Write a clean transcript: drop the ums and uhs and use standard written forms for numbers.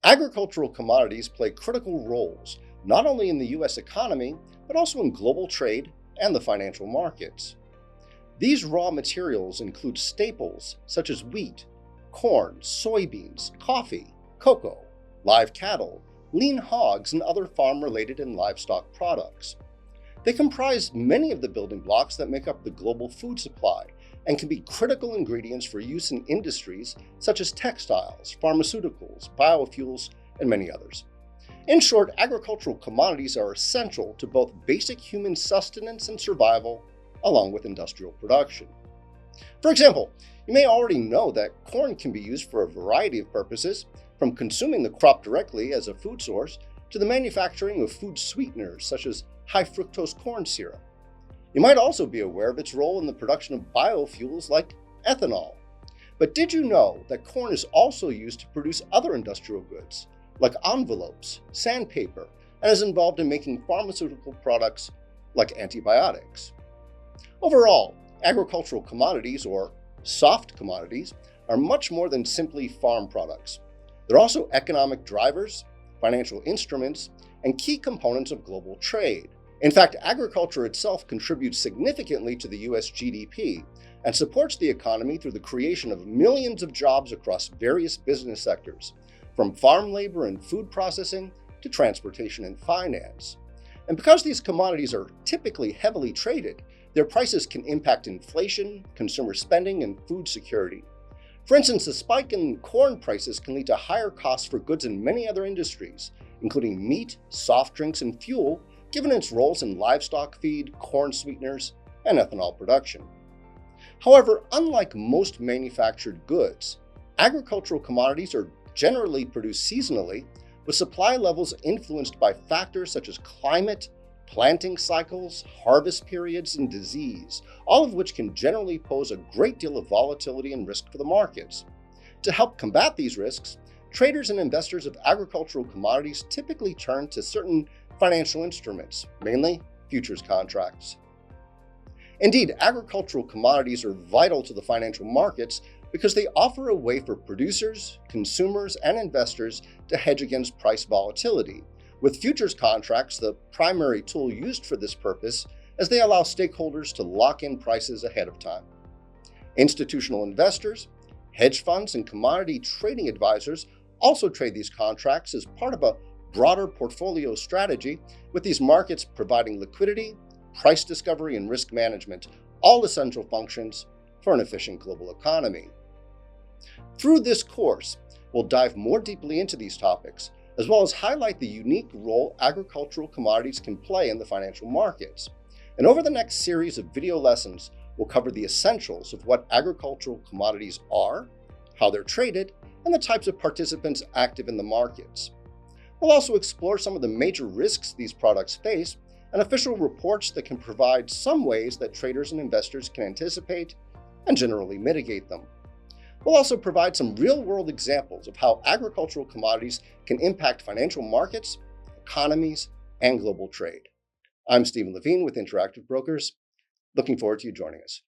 Agricultural commodities play critical roles not only in the U.S. economy, but also in global trade and the financial markets. These raw materials include staples such as wheat, corn, soybeans, coffee, cocoa, live cattle, lean hogs, and other farm-related and livestock products. They comprise many of the building blocks that make up the global food supply and can be critical ingredients for use in industries such as textiles, pharmaceuticals, biofuels, and many others. In short, agricultural commodities are essential to both basic human sustenance and survival, along with industrial production. For example, you may already know that corn can be used for a variety of purposes, from consuming the crop directly as a food source to the manufacturing of food sweeteners such as high fructose corn syrup. You might also be aware of its role in the production of biofuels like ethanol. But did you know that corn is also used to produce other industrial goods like envelopes, sandpaper, and is involved in making pharmaceutical products like antibiotics? Overall, agricultural commodities, or soft commodities, are much more than simply farm products. They're also economic drivers, financial instruments, and key components of global trade. In fact, agriculture itself contributes significantly to the US GDP and supports the economy through the creation of millions of jobs across various business sectors, from farm labor and food processing to transportation and finance. And because these commodities are typically heavily traded, their prices can impact inflation, consumer spending, and food security. For instance, a spike in corn prices can lead to higher costs for goods in many other industries, including meat, soft drinks, and fuel, given its roles in livestock feed, corn sweeteners, and ethanol production. However, unlike most manufactured goods, agricultural commodities are generally produced seasonally, with supply levels influenced by factors such as climate, planting cycles, harvest periods, and disease, all of which can generally pose a great deal of volatility and risk for the markets. To help combat these risks, traders and investors of agricultural commodities typically turn to certain financial instruments, mainly futures contracts. Indeed, agricultural commodities are vital to the financial markets because they offer a way for producers, consumers, and investors to hedge against price volatility, with futures contracts the primary tool used for this purpose, as they allow stakeholders to lock in prices ahead of time. Institutional investors, hedge funds, and commodity trading advisors also trade these contracts as part of a broader portfolio strategy, with these markets providing liquidity, price discovery, and risk management, all essential functions for an efficient global economy. Through this course, we'll dive more deeply into these topics, as well as highlight the unique role agricultural commodities can play in the financial markets. And over the next series of video lessons, we'll cover the essentials of what agricultural commodities are, how they're traded, and the types of participants active in the markets. We'll also explore some of the major risks these products face and official reports that can provide some ways that traders and investors can anticipate and generally mitigate them. We'll also provide some real-world examples of how agricultural commodities can impact financial markets, economies, and global trade. I'm Stephen Levine with Interactive Brokers. Looking forward to you joining us.